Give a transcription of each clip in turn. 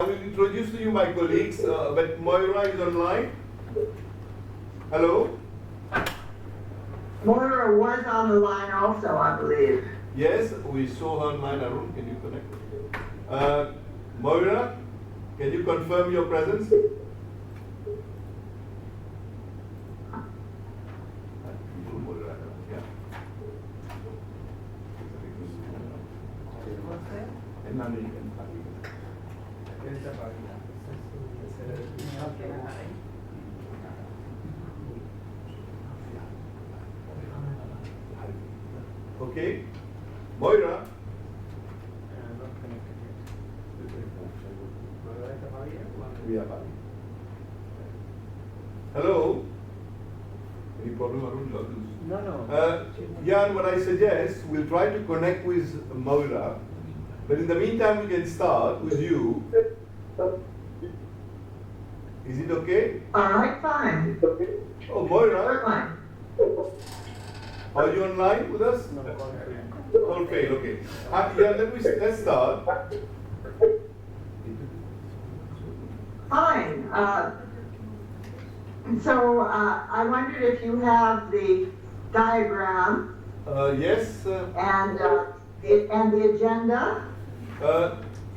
I will introduce to you my colleagues, but Moira is online. Hello? Moira was on the line also, I believe. Yes, we saw her online. Arun, can you connect? Moira, can you confirm your presence? Okay, Moira. Hello. Any problem, Arun? No. Jan, what I suggest, we'll try to connect with Moira, but in the meantime, we can start with you. Is it okay? All right, fine. Oh, Moira, Fine. are you online with us? No, All fail, okay. Yeah, let's start. Fine. So I wondered if you have the diagram Yes. and the agenda.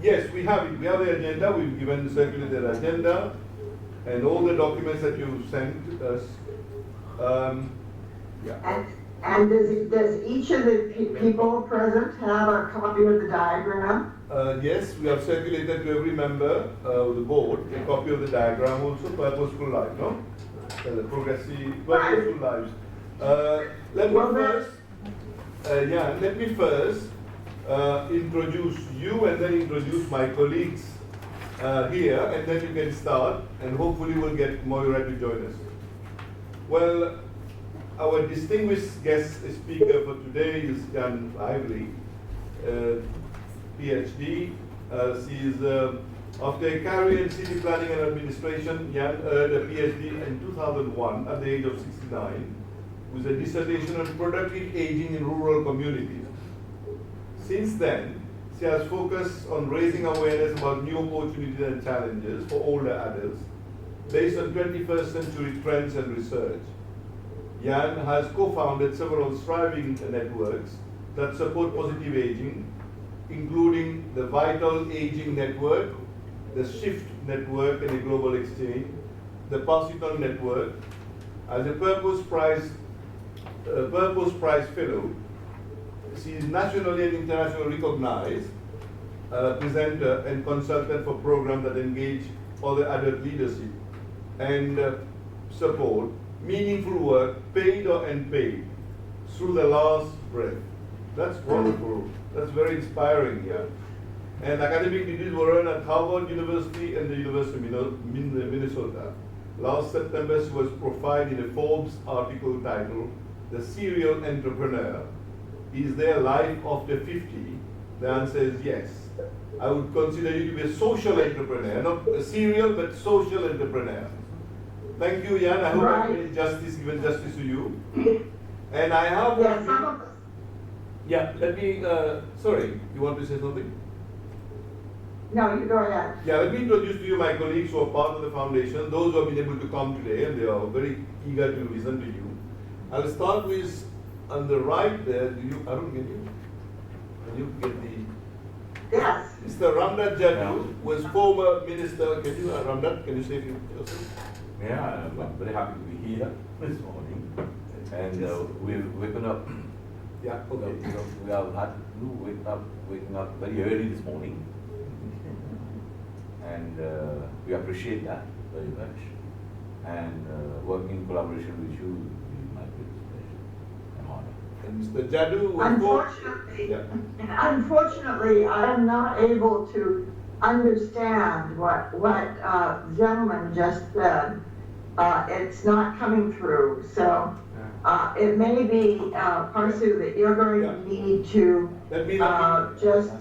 Yes, we have it. We have the agenda. We've given circulated agenda and all the documents that you sent us. Yeah. And does each of the people present have a copy of the diagram? Yes, we have circulated to every member of the board a copy of the diagram, also purposeful life, no? The progressive, purposeful lives. Let me first introduce you and then introduce my colleagues here, and then you can start, and hopefully we'll get Moira to join us. Well, our distinguished guest speaker for today is Jan Ivory, PhD. She is, after a career in city planning and administration, Jan earned a PhD in 2001 at the age of 69 with a dissertation on productive aging in rural communities. Since then, she has focused on raising awareness about new opportunities and challenges for older adults based on 21st century trends and research. Jan has co-founded several thriving networks that support positive aging, including the Vital Aging Network, the Shift Network and the Global Exchange, the Parsiton Network. As a Purpose Prize Fellow, she is nationally and internationally recognized presenter and consultant for programs that engage other adult leadership and support meaningful work, paid or unpaid, through the last breath. That's wonderful. That's very inspiring, yeah. And academic degrees were earned at Harvard University and the University of Minnesota. Last September, she was profiled in a Forbes article titled, "The Serial Entrepreneur. Is there life after 50? The answer is yes. I would consider you to be a social entrepreneur, not a serial, but social entrepreneur." Thank you, Jan. I hope I made given justice to you. And I have one. Yeah, let me, sorry, you want to say something? No, you go ahead. Yeah, let me introduce to you my colleagues who are part of the foundation, those who have been able to come today, and they are very eager to listen to you. I'll start with, on the right there, Arun, can you get the... Yes. Mr. Ramdat Jaddu was former minister. Can you, Ramdat, can you say yourself? Yeah, I'm very happy to be here this morning. And we've waken up. Yeah, okay. We have had to waking up very early this morning. And we appreciate that very much. And working in collaboration with you is my greatest pleasure and honor. And Mr. Jaddu was Unfortunately, I am not able to understand what the gentleman just said. It's not coming through, so it may be Parsu that you're going to need to just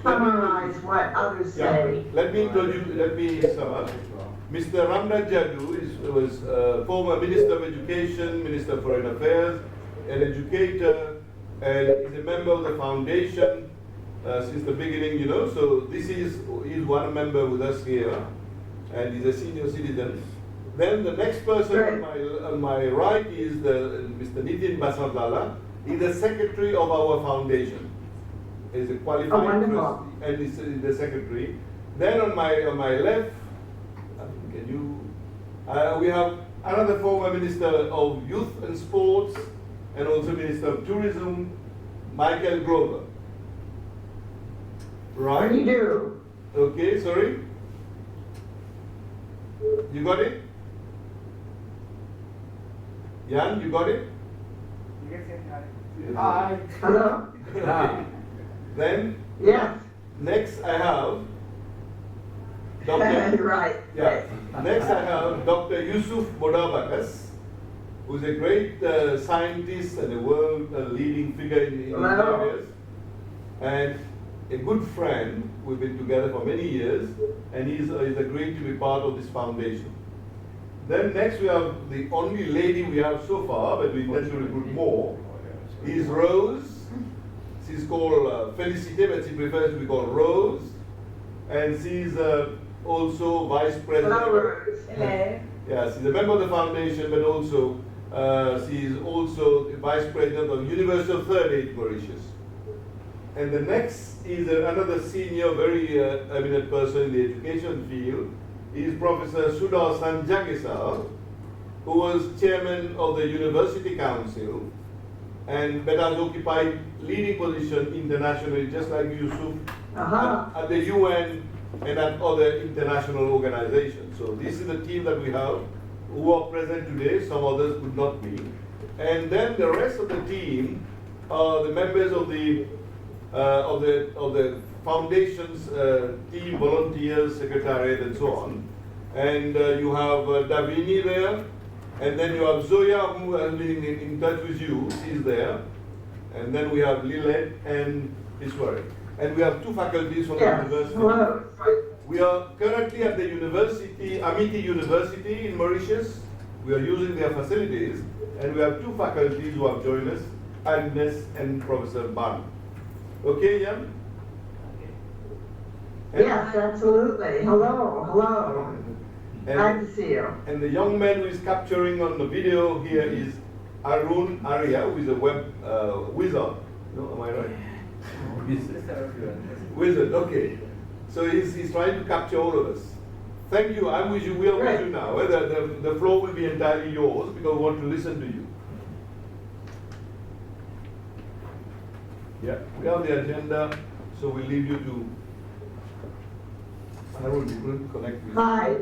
summarize what others say. Let me sum up. Mr. Ramdat Jaddu was former Minister of Education, Minister of Foreign Affairs, an educator, and is a member of the foundation, since the beginning, you know. So this is he's one member with us here, and he's a senior citizen. Then the next person on my right is Mr. Nitin Basardala. He's the secretary of our foundation. He's a qualified trustee, and he's the secretary. Then on my left, we have another former Minister of Youth and Sports and also Minister of Tourism, Michael Grover. Right? What do you do? Okay, sorry. You got it? Jan, you got it? Yes, got it. Hi. Hello? Okay. Then, Yes. next I have Dr. Right. Yeah. Next I have Dr. Yusuf Modabakas, who's a great scientist and a world leading figure in these areas, and a good friend. We've been together for many years, and he's agreed to be part of this foundation. Then next we have the only lady we have so far, but we intend to recruit more, is Rose. She's called Felicite, but she prefers to be called Rose, and she's also vice president. Hello, Rose. Hello. Yeah, she's a member of the foundation, but also she is also the vice president of Universal Third Age Mauritius. And the next is another senior, very eminent person in the education field. He is Professor Sudhar Sanjagesar, who was chairman of the University Council, and but has occupied leading position internationally, just like Yusuf, at the UN and at other international organizations. So this is the team that we have who are present today. Some others could not be. And then the rest of the team are the members of the foundation's team, volunteers, secretariat, and so on. And you have Davini there, and then you have Zoya, who has been in touch with you. She's there. And then we have Lilith and Iswari. And we have two faculties from the university. Hello. We are currently at the university, Amity University in Mauritius. We are using their facilities, and we have two faculties who have joined us, Agnes and Professor Ban. Okay, Jan? Yes, absolutely. Hello, hello. Glad to see you. And the young man who is capturing on the video here is Arun Arya, who is a web wizard. No, am I right? Wizard, okay. So he's trying to capture all of us. Thank you. I'm with you. We are with you now. The floor will be entirely yours because we want to listen to you. Yeah, we have the agenda, so we'll leave you to. Arun, you couldn't connect with. Hi.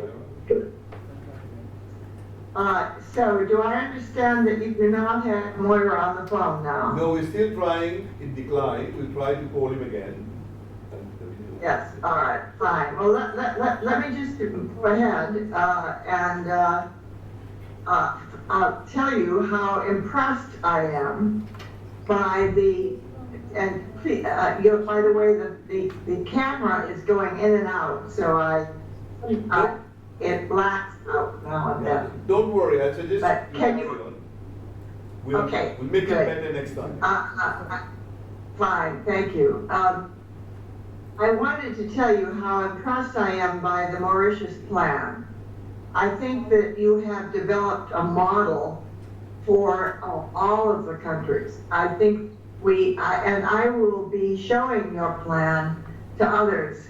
So do I understand that you do not have Moira on the phone now? No, we're still trying. It declined. We'll try to call him again. Yes, all right, fine. Well, let me just go ahead and I'll tell you how impressed I am by the, and by the way, the camera is going in and out, so it blacks out now and then. Don't worry, I suggest. But can you? We'll Okay, make it good. better next time. Fine, thank you. I wanted to tell you how impressed I am by the Mauritius plan. I think that you have developed a model for all of the countries. I think and I will be showing your plan to others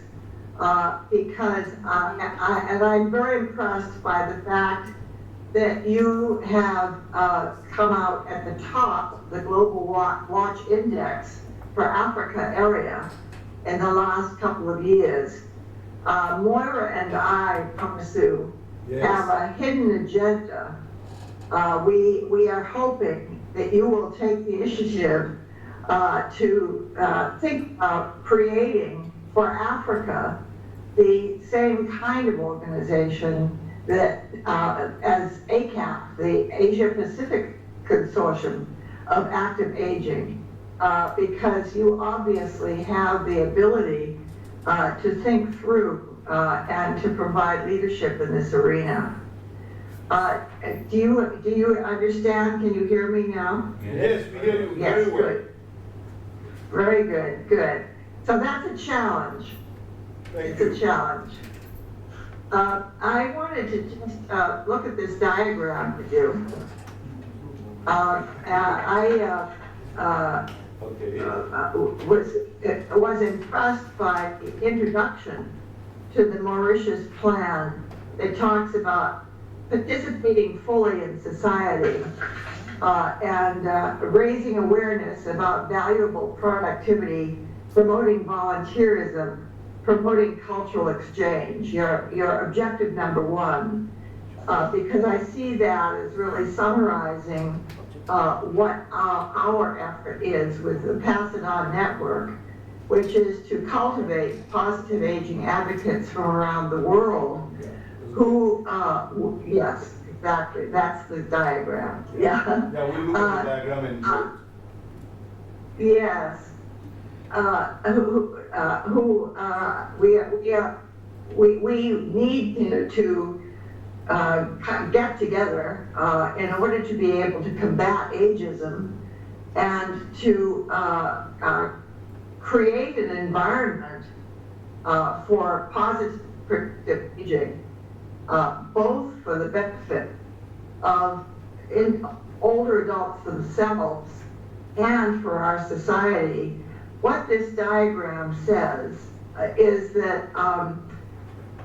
because, and I'm very impressed by the fact that you have come out at the top of the Global Watch Index for Africa area in the last couple of years. Moira and I, Pamasu, have a hidden agenda. We are hoping that you will take the initiative to think about creating for Africa the same kind of organization that as ACAP, the Asia Pacific Consortium of Active Aging, because you obviously have the ability to think through and to provide leadership in this arena. Do you understand? Can you hear me now? Yes, we hear you very well. Good. Very good, good. So that's a challenge. Thank It's you. a challenge. I wanted to just look at this diagram with you. Okay. Was impressed by the introduction to the Mauritius plan that talks about participating fully in society and raising awareness about valuable productivity, promoting volunteerism, promoting cultural exchange, your objective number one, because I see that as really summarizing what our effort is with the Pass It On Network, which is to cultivate positive aging advocates from around the world who, yes, exactly, that's the diagram, yeah. Yeah, we'll look at the diagram and Yes. We need to get together in order to be able to combat ageism and to create an environment for positive predictive aging, both for the benefit of older adults themselves and for our society. What this diagram says is that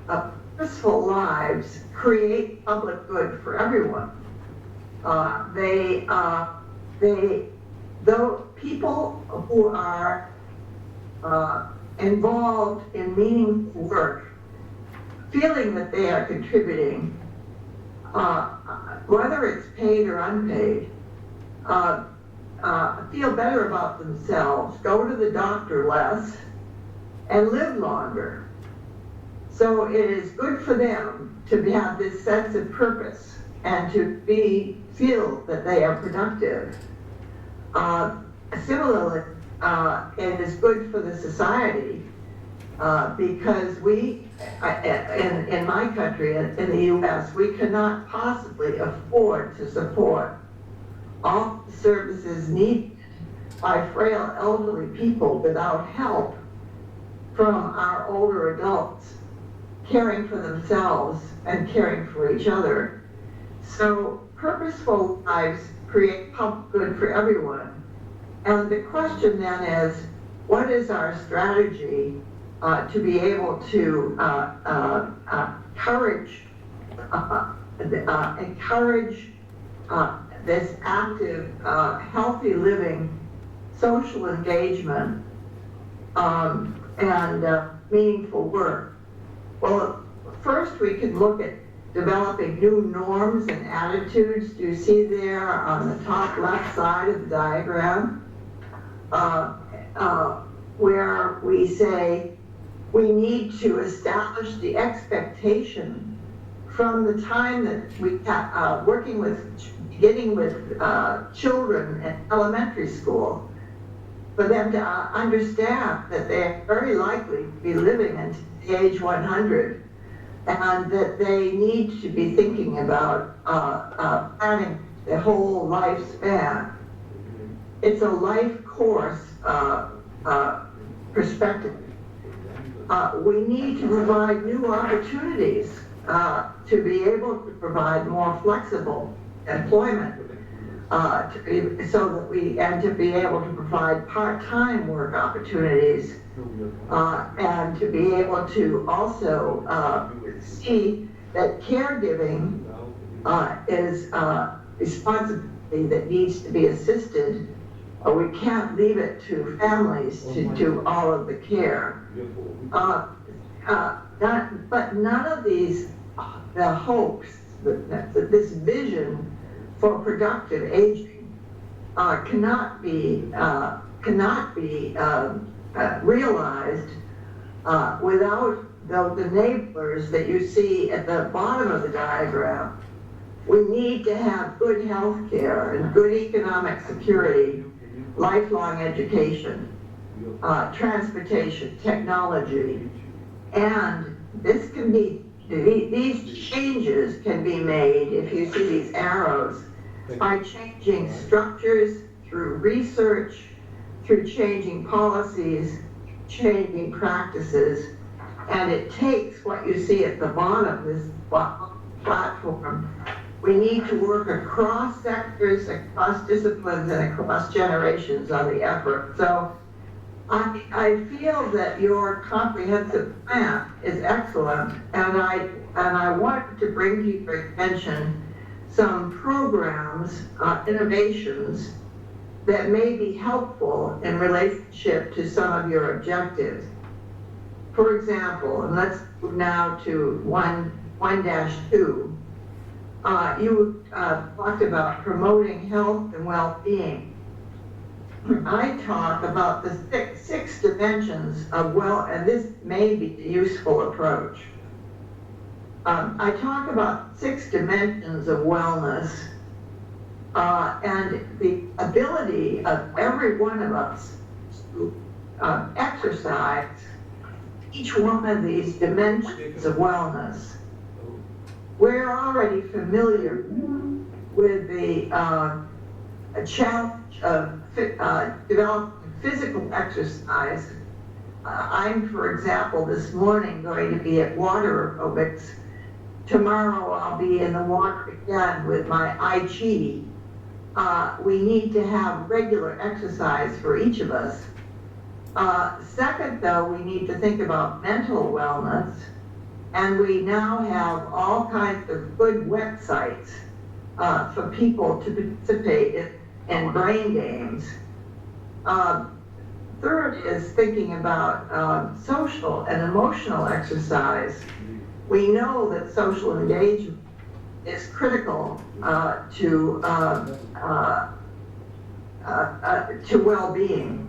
purposeful lives create public good for everyone. Though people who are involved in meaningful work, feeling that they are contributing, whether it's paid or unpaid, feel better about themselves, go to the doctor less, and live longer. So it is good for them to have this sense of purpose and to feel that they are productive. Similarly, it is good for the society because we, in my country, in the U.S., we cannot possibly afford to support all the services needed by frail elderly people without help from our older adults caring for themselves and caring for each other. So purposeful lives create public good for everyone. And the question then is, what is our strategy to be able to encourage this active, healthy living, social engagement, and meaningful work? Well, first we can look at developing new norms and attitudes. Do you see there on the top left side of the diagram, where we say we need to establish the expectation from the time that we beginning with children in elementary school, for them to understand that they're very likely to be living until the age 100, and that they need to be thinking about planning their whole lifespan. It's a life course perspective. We need to provide new opportunities to be able to provide more flexible employment, to be able to provide part-time work opportunities, and to be able to also see that caregiving is a responsibility that needs to be assisted. We can't leave it to families to do all of the care. But none of these, the hopes, this vision for productive aging cannot be realized without the enablers that you see at the bottom of the diagram. We need to have good health care and good economic security, lifelong education, transportation, technology, and this can be, these changes can be made, if you see these arrows, by changing structures, through research, through changing policies, changing practices, and it takes what you see at the bottom of this platform. We need to work across sectors, across disciplines, and across generations on the effort. So I feel that your comprehensive plan is excellent, and I wanted to bring to your attention some programs, innovations that may be helpful in relationship to some of your objectives. For example, and let's move now to 1-2. You talked about promoting health and well-being. I talk about the six dimensions of and this may be a useful approach. I talk about 6 dimensions of wellness and the ability of every one of us to exercise each one of these dimensions of wellness. We're already familiar with the challenge of developing physical exercise. I'm, for example, this morning going to be at water aerobics. Tomorrow I'll be in the water again with my I Chi. We need to have regular exercise for each of us. Second, though, we need to think about mental wellness, and we now have all kinds of good websites for people to participate in brain games. Third is thinking about social and emotional exercise. We know that social engagement is critical to well-being.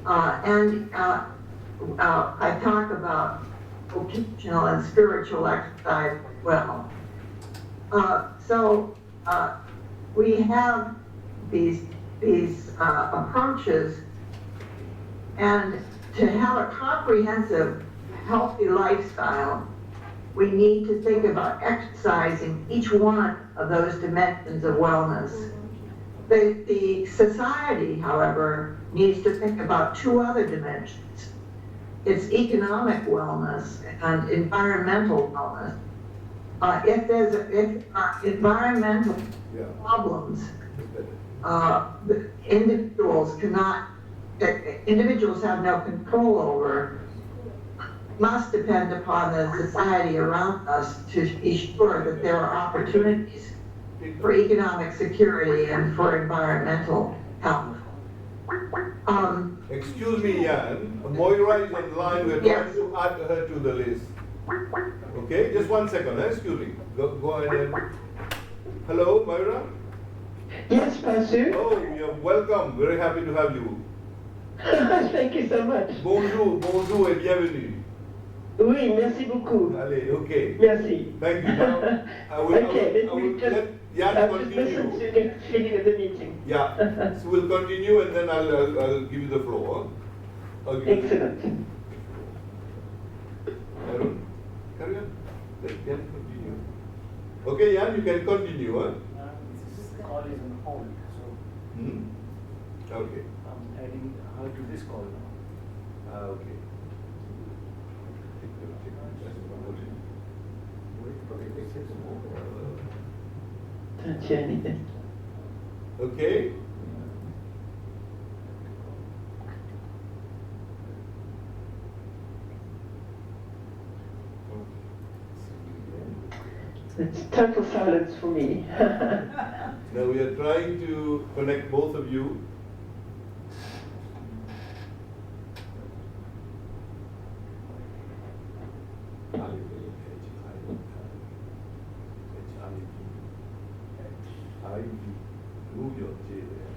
And I talk about vocational and spiritual exercise as well. So we have these approaches, and to have a comprehensive, healthy lifestyle, we need to think about exercising each one of those dimensions of wellness. The society, however, needs to think about 2 other dimensions. It's economic wellness and environmental wellness. If there are environmental problems, the individuals have no control over, must depend upon the society around us to be sure that there are opportunities for economic security and for environmental health. Excuse me, Jan. Moira is online. We're Yes. trying to add her to the list. Okay, just 1 second. Excuse me. Go ahead. Hello, Moira. Yes, Pastor. Oh, you're welcome. Very happy to have you. Thank you so much. Bonjour et bienvenue. Oui, merci beaucoup. Allez, okay. Merci. Thank you. Now, I will let Jan I'll just listen continue. to the beginning of the meeting. Yeah, so we'll continue and then I'll give you the floor. Huh? Excellent. Aaron, carry on. Let Jan continue. Okay, Jan, you can continue. Huh? This call is on hold, so Hmm? Okay. I'm adding her to this call now. Okay. Don't hear anything. Okay. It's total silence for me. Now we are trying to connect both of you. Move your chair there.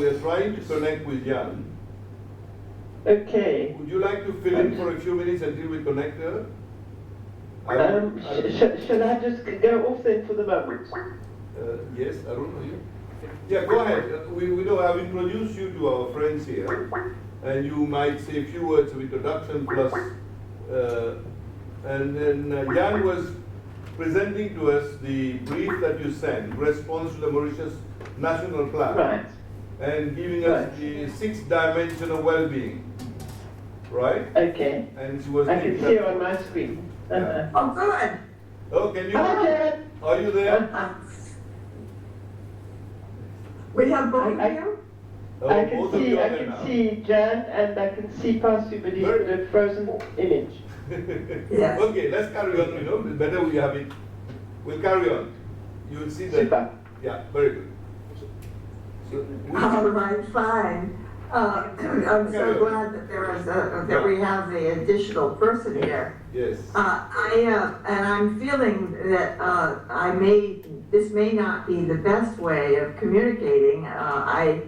we are trying to connect with Jan. Okay. Would you like to fill in for a few minutes until we connect her? Shall I just go off then for the moment? Yes, Arun, are you? Yeah, go ahead. We know I've introduced you to our friends here, and you might say a few words of introduction plus, and then Jan was presenting to us the brief that you sent, response to the Mauritius National Plan, Right. and giving us Right. the 6 dimension of well-being, right? Okay. And she was I can taking see that on my forward. screen. Yeah. Oh, good. Oh, can you? Hi, Jan. Are you there? We have both I- of you? Oh, I both can of see, you are I there can now. see Jan and I can see Pasu, but he's Very got a frozen image. Yes. Okay, let's carry on, better we have it. We'll carry on. You will see that. Super. Yeah, very good. So, All right, fine. I'm so glad that there is that we have the additional person here. yes. And I'm feeling that this may not be the best way of communicating. I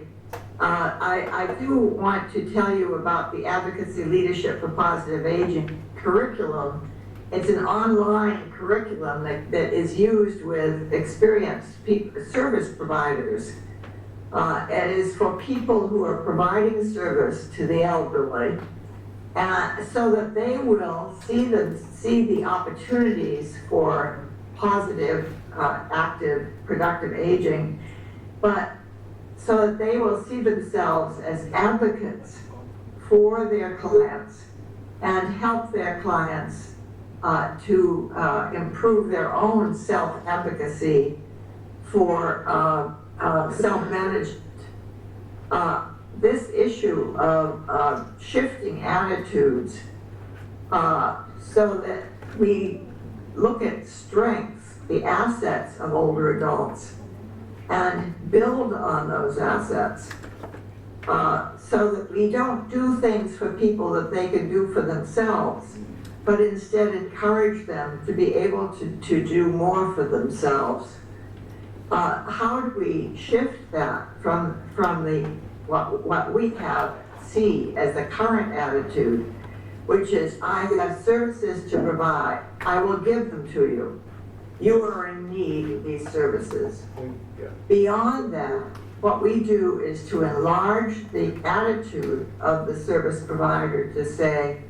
do want to tell you about the Advocacy Leadership for Positive Aging curriculum. It's an online curriculum that is used with experienced service providers. It is for people who are providing service to the elderly, so that they will see the opportunities for positive, active, productive aging, but so that they will see themselves as advocates for their clients and help their clients to improve their own self-advocacy for self-management. This issue of shifting attitudes so that we look at strengths, the assets of older adults, and build on those assets so that we don't do things for people that they can do for themselves, but instead encourage them to be able to do more for themselves. How do we shift that from what we see as the current attitude, which is, I have services to provide, I will give them to you. You are in need of these services. Yeah. Beyond that, what we do is to enlarge the attitude of the service provider to say,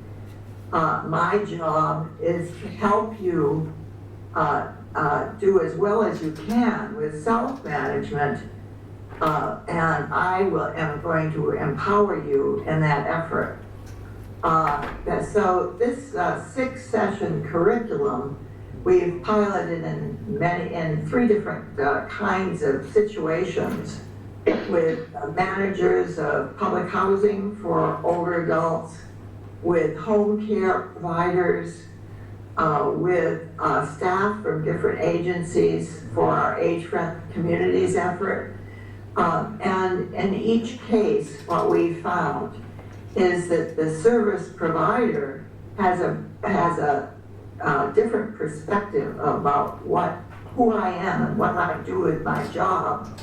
my job is to help you do as well as you can with self-management, and I am going to empower you in that effort. So this 6-session curriculum we've piloted in 3 different kinds of situations with managers of public housing for older adults, with home care providers, with staff from different agencies for our Age-Friendly Communities effort. And in each case, what we found is that the service provider has a different perspective about who I am and what I do with my job.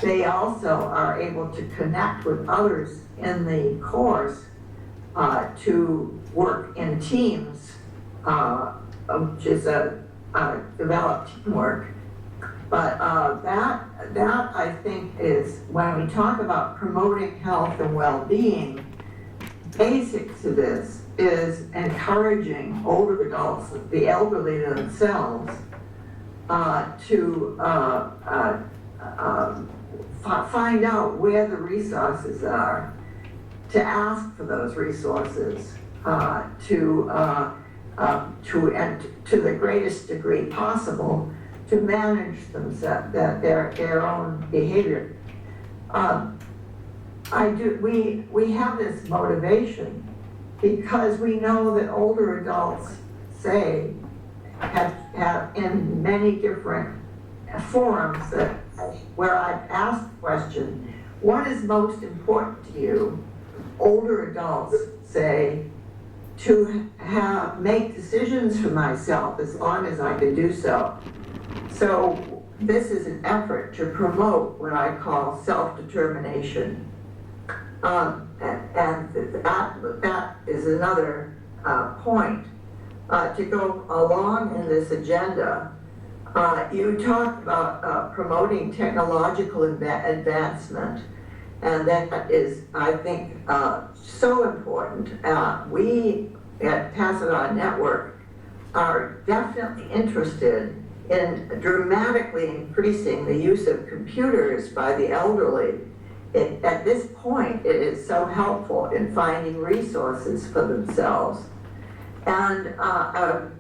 They also are able to connect with others in the course to work in teams, which is develop teamwork. But that I think is, when we talk about promoting health and well-being, basic to this is encouraging older adults, the elderly themselves, to find out where the resources are, to ask for those resources, to the greatest degree possible, to manage their own behavior. We have this motivation because we know that older adults have in many different forums where I've asked the question, what is most important to you? Older adults say, to make decisions for myself as long as I can do so. So this is an effort to promote what I call self-determination. And that is another point. To go along in this agenda, you talk about promoting technological advancement, and that is, I think, so important. We at Tacit Network are definitely interested in dramatically increasing the use of computers by the elderly. At this point, it is so helpful in finding resources for themselves. And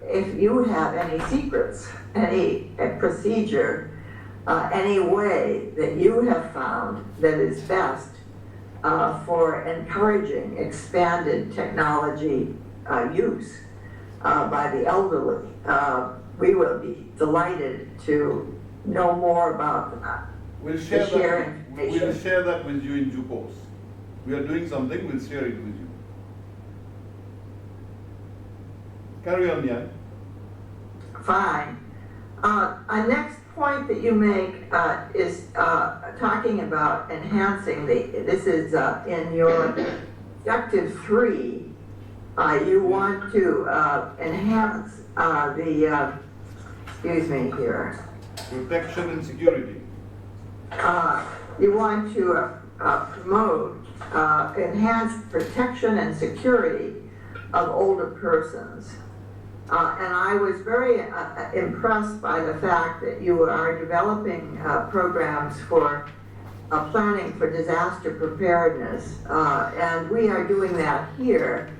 if you have any secrets, any procedure, any way that you have found that is best for encouraging expanded technology use by the elderly, we will be delighted to know more about that. We'll share share that. information. We'll share that with you in due course. We are doing something. We'll share it with you. Carry on, Jan. Fine. A next point that you make is talking about enhancing this is in your objective 3, you want to enhance excuse me here. Protection and security. You want to promote enhanced protection and security of older persons. And I was very impressed by the fact that you are developing programs for planning for disaster preparedness. And we are doing that here.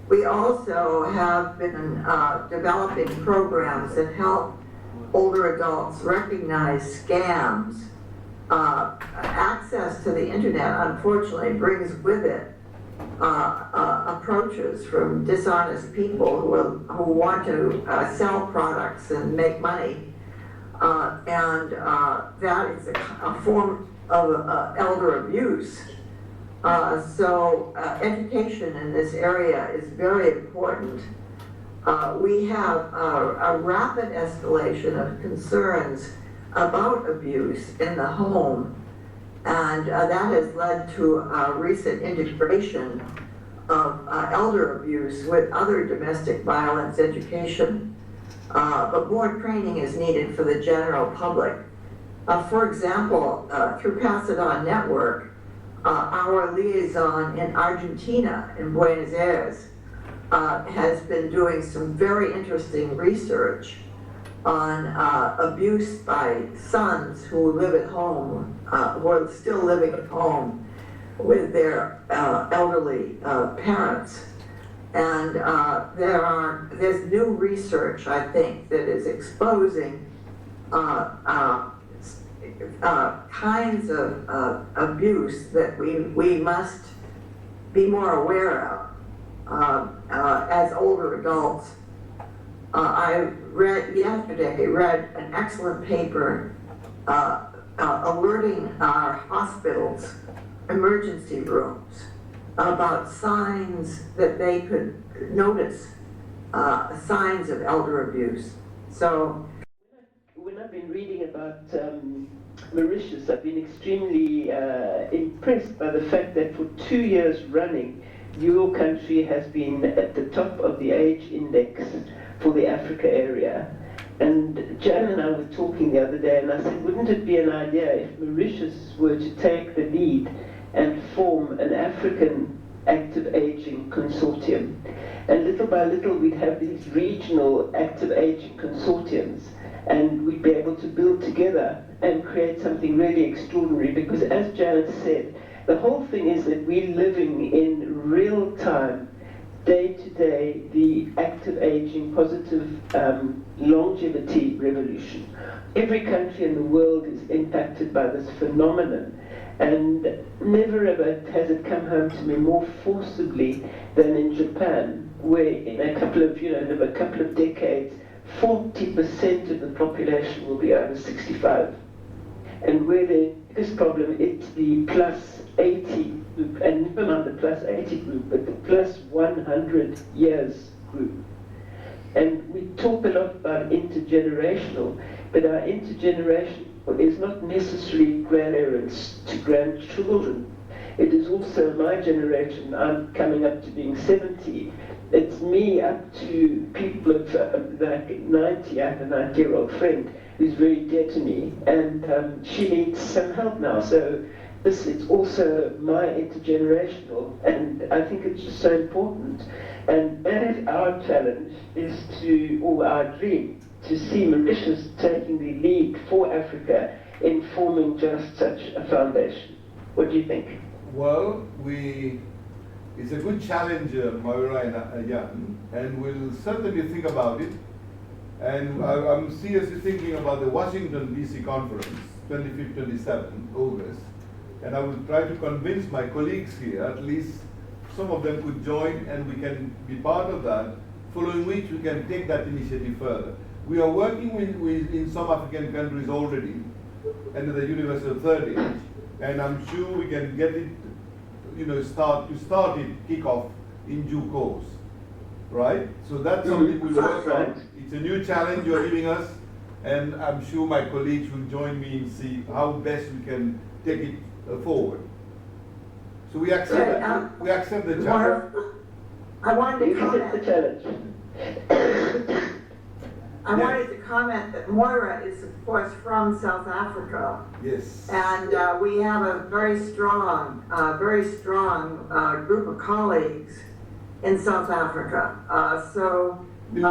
We also have been developing programs that help older adults recognize scams. Access to the internet, unfortunately, brings with it approaches from dishonest people who want to sell products and make money, and that is a form of elder abuse. So education in this area is very important. We have a rapid escalation of concerns about abuse in the home, and that has led to recent integration of elder abuse with other domestic violence education. But more training is needed for the general public. For example, through Tacit Network, our liaison in Argentina, in Buenos Aires, has been doing some very interesting research on abuse by sons who live at home, who are still living at home with their elderly parents. And there's new research, I think, that is exposing kinds of abuse that we must be more aware of as older adults. I read an excellent paper alerting our hospitals, emergency rooms, about signs that they could notice, signs of elder abuse. So when I've been reading about Mauritius, I've been extremely impressed by the fact that for 2 years running, your country has been at the top of the age index for the Africa area. And Jan and I were talking the other day, and I said, wouldn't it be an idea if Mauritius were to take the lead and form an African active aging consortium? And little by little, we'd have these regional active aging consortiums, and we'd be able to build together and create something really extraordinary. Because as Janet said, the whole thing is that we're living in real time, day to day, the active aging, positive longevity revolution. Every country in the world is impacted by this phenomenon, and never ever has it come home to me more forcibly than in Japan, where in a couple of decades, 40% of the population will be over 65. And where the biggest problem, it's the plus 80 group, and never mind the plus 80 group, but the plus 100 years group. And we talk a lot about intergenerational. but our intergenerational is not necessarily grandparents to grandchildren. It is also my generation. I'm coming up to being 70. It's me up to people of like 90. I have a 90-year-old friend who's very dear to me, and she needs some help now. So this is also my intergenerational, and I think it's just so important. And that is our challenge, or our dream, to see Mauritius taking the lead for Africa in forming just such a foundation. What do you think? Well, it's a good challenge, Moira and Jan, and we'll certainly think about it. And I'm seriously thinking about the Washington DC conference, 25th, 27th August, and I will try to convince my colleagues here, at least some of them could join and we can be part of that, following which we can take that initiative further. We are working in some African countries already under the Universal Third Age, and I'm sure we can get it, kick off in due course, right? So that's something we'll work on. It's a new challenge you're giving us, and I'm sure my colleagues will join me and see how best we can take it forward. So we accept we accept the challenge. I wanted to Accept the comment. challenge. I wanted to comment that Moira is, of course, from South Africa. Yes. And we have a very strong group of colleagues in South Africa. We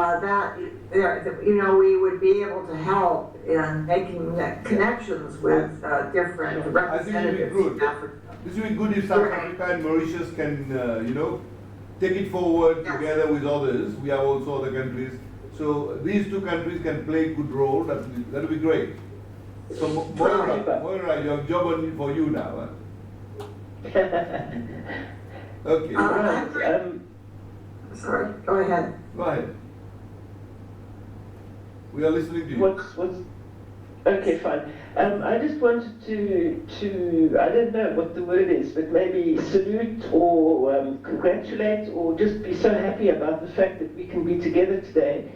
would be able to help in making connections with different representatives in Africa. This would be good if South Africa and Mauritius can, take it forward together with others. We have also other countries. So these two countries can play a good role. That would be great. So Moira, you have a job for you now. Huh? Okay. Sorry, go ahead. Go ahead. We are listening to you. Okay, fine. I just wanted to I don't know what the word is, but maybe salute or congratulate or just be so happy about the fact that we can be together today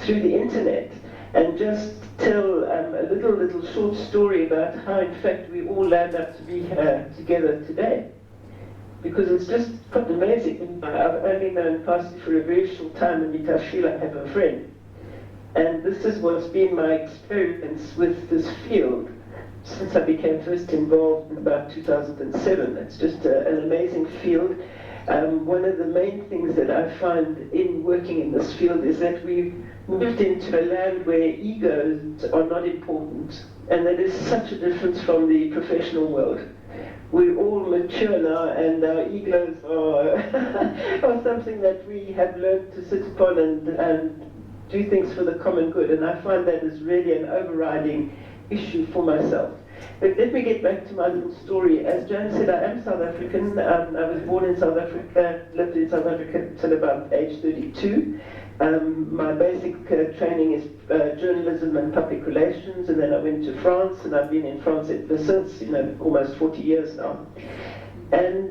through the internet and just tell a little short story about how in fact we all land up to be here together today. Because it's just quite amazing. I've only known Pasi for a very short time, and I feel I have a friend. And this is what's been my experience with this field since I became first involved in about 2007. It's just an amazing field. One of the main things that I find in working in this field is that we've moved into a land where egos are not important. And that is such a difference from the professional world. We're all mature now, and our egos are something that we have learned to sit upon and do things for the common good, and I find that is really an overriding issue for myself. But let me get back to my little story. As Joan said, I am South African. I was born in South Africa, lived in South Africa till about age 32. My basic training is journalism and public relations, and then I went to France, and I've been in France ever since, almost 40 years now. And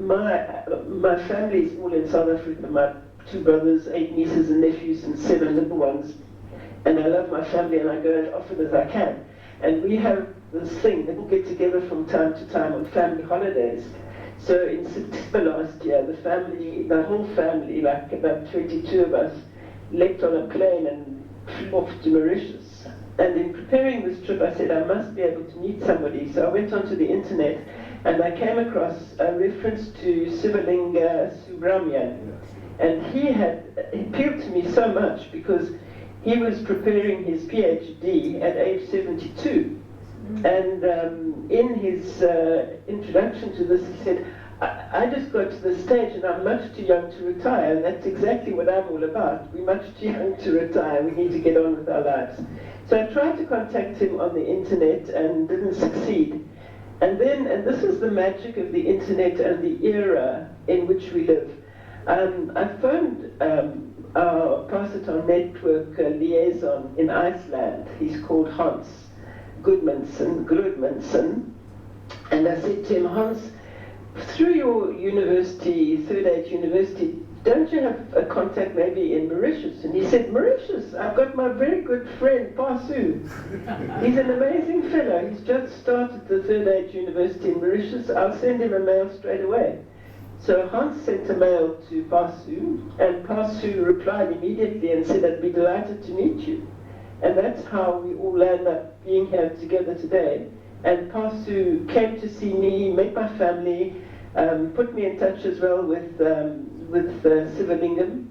my family is all in South Africa. My 2 brothers, 8 nieces and nephews, and 7 little ones. And I love my family, and I go as often as I can. And we have this thing that we'll get together from time to time on family holidays. So in September last year, the whole family, like about 22 of us, leapt on a plane and flew off to Mauritius. And in preparing this trip, I said I must be able to meet somebody. So I went onto the internet, and I came across a reference to Sivalinga Subramanian. And he appealed to me so much because he was preparing his PhD at age 72. And in his introduction to this, he said, I just got to the stage and I'm much too young to retire. And that's exactly what I'm all about. We're much too young to retire. We need to get on with our lives. So I tried to contact him on the internet and didn't succeed. And this is the magic of the internet and the era in which we live. I phoned our Parsiton Network liaison in Iceland. He's called Hans Gudmundsson. And I said to him, Hans, through your university, Third Age University, don't you have a contact maybe in Mauritius? And he said, Mauritius, I've got my very good friend, Pasu. He's an amazing fellow. He's just started the third age university in Mauritius. I'll send him a mail straight away. So Hans sent a mail to Pasu, and Pasu replied immediately and said, I'd be delighted to meet you. And that's how we all land up being here together today. And Pasu came to see me, met my family, put me in touch as well with Sivalingam.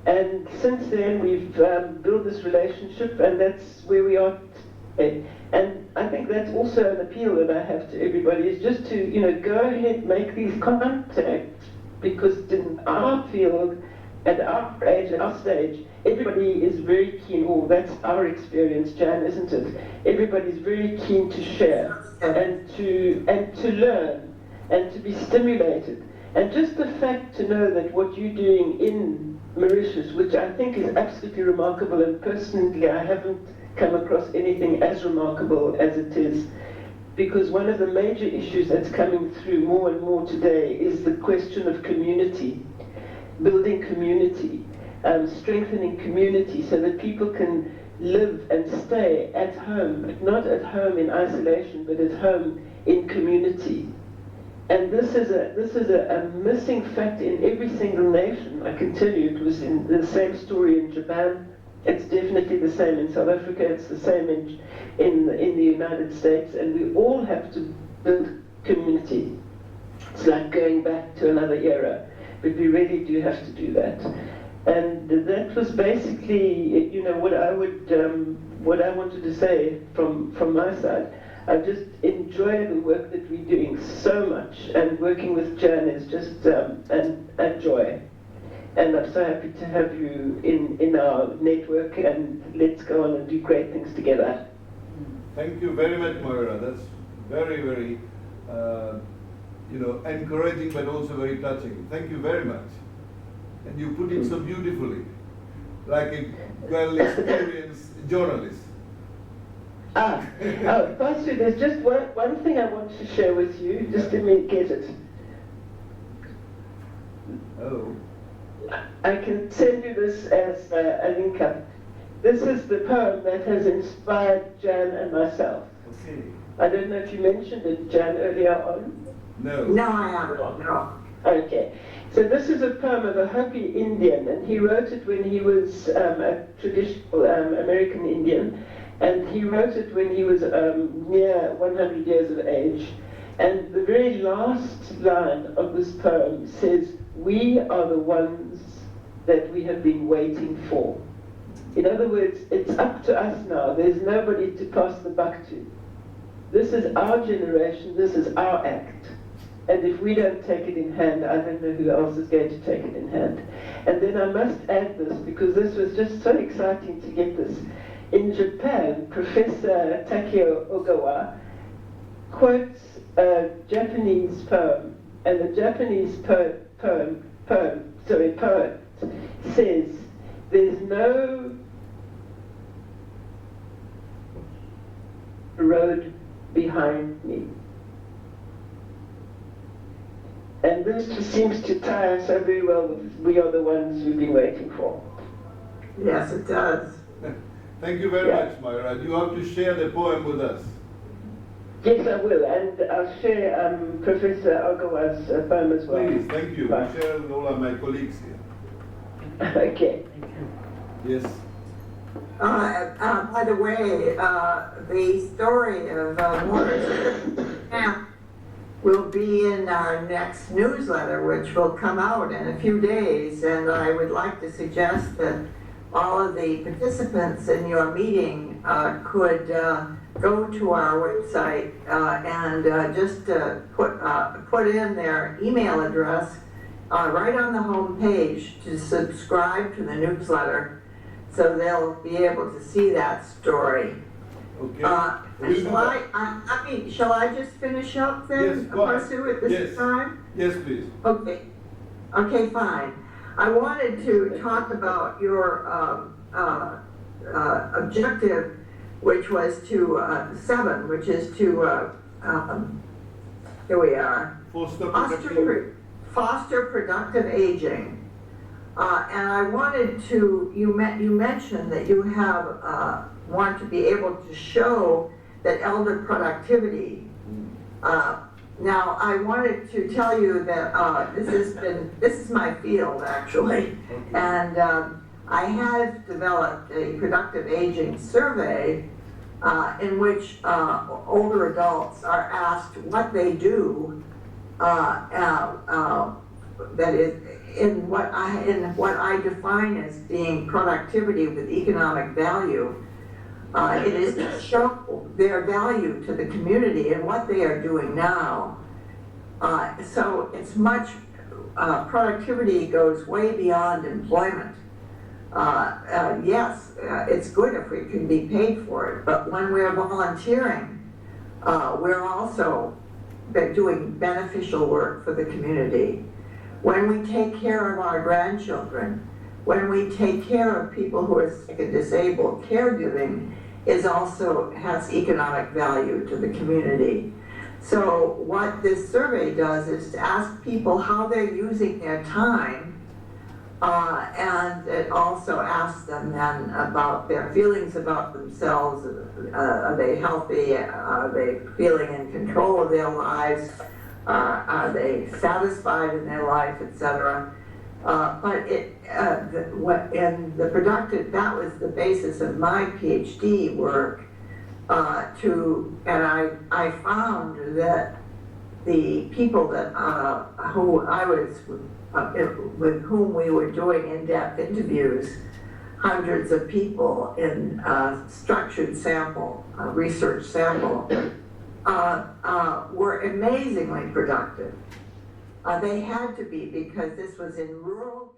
And since then we've built this relationship, and that's where we are today. And I think that's also an appeal that I have to everybody, is just to, go ahead, make these contacts, because in our field, at our age, at our stage, everybody is very keen, that's our experience, Jan, isn't it? Everybody's very keen to share and to learn and to be stimulated. And just the fact to know that what you're doing in Mauritius, which I think is absolutely remarkable, and personally I haven't come across anything as remarkable as it is, because one of the major issues that's coming through more and more today is the question of community, building community, strengthening community so that people can live and stay at home, not at home in isolation, but at home in community. And this is a missing fact in every single nation. I can tell you, it was in the same story in Japan. It's definitely the same in South Africa. It's the same in the United States. And we all have to build community. It's like going back to another era, but we really do have to do that. And that was basically, what I wanted to say from my side. I just enjoy the work that we're doing so much, and working with Jan is just a joy. And I'm so happy to have you in our network, and let's go on and do great things together. Thank you very much, Moira. That's very, very, encouraging, but also very touching. Thank you very much. And you put it so beautifully, like a well-experienced journalist. Pasu, there's just one thing I want to share with you. Just let me get it. Oh. I can send you this as a link up. This is the poem that has inspired Jan and myself. Okay. I don't know if you mentioned it, Jan, earlier on. No. No, I haven't, no. Okay. So this is a poem of a Hopi Indian, and he wrote it when he was a traditional American Indian, and he wrote it when he was near 100 years of age. And the very last line of this poem says, "We are the ones that we have been waiting for." In other words, it's up to us now. There's nobody to pass the buck to. This is our generation, this is our act. And if we don't take it in hand, I don't know who else is going to take it in hand. And then I must add this, because this was just so exciting to get this. In Japan, Professor Takeo Ogawa quotes a Japanese poem, and the Japanese poet says, "There's no road behind me." And this just seems to tie so very well with "We are the ones we've been waiting for." Yes, it does. Thank you very much, Moira. You have to share the poem with us. Yes, I will, and I'll share Professor Ogawa's poem as well. Please, thank you. Bye. I share with all of my colleagues here. Okay. Yes. By the way, the story of Morris Camp will be in our next newsletter, which will come out in a few days, and I would like to suggest that all of the participants in your meeting could go to our website and just put in their email address right on the home page to subscribe to the newsletter, so they'll be able to see that story. Okay. Shall I just finish up then? Yes, go ahead. Pursue it this time? Yes, please. Okay. Okay, fine. I wanted to talk about your objective, which was to 7, which is to here we are. Foster Foster productive aging. And I wanted to, you mentioned that you have, want to be able to show that elder productivity. Now, I wanted to tell you that this is my field actually, and I have developed a productive aging survey in which older adults are asked what they do. That is in what I define as being productivity with economic value. It is to show their value to the community and what they are doing now. So it's much, productivity goes way beyond employment. Yes, it's good if we can be paid for it, but when we're volunteering, we're also doing beneficial work for the community. When we take care of our grandchildren, when we take care of people who are sick and disabled, caregiving has economic value to the community. So what this survey does is to ask people how they're using their time, and it also asks them then about their feelings about themselves. Are they healthy? Are they feeling in control of their lives? Are they satisfied in their life, etc.? But that was the basis of my PhD work. And I found that the people that with whom we were doing in-depth interviews, hundreds of people in structured sample, research sample, were amazingly productive. They had to be, because this was in rural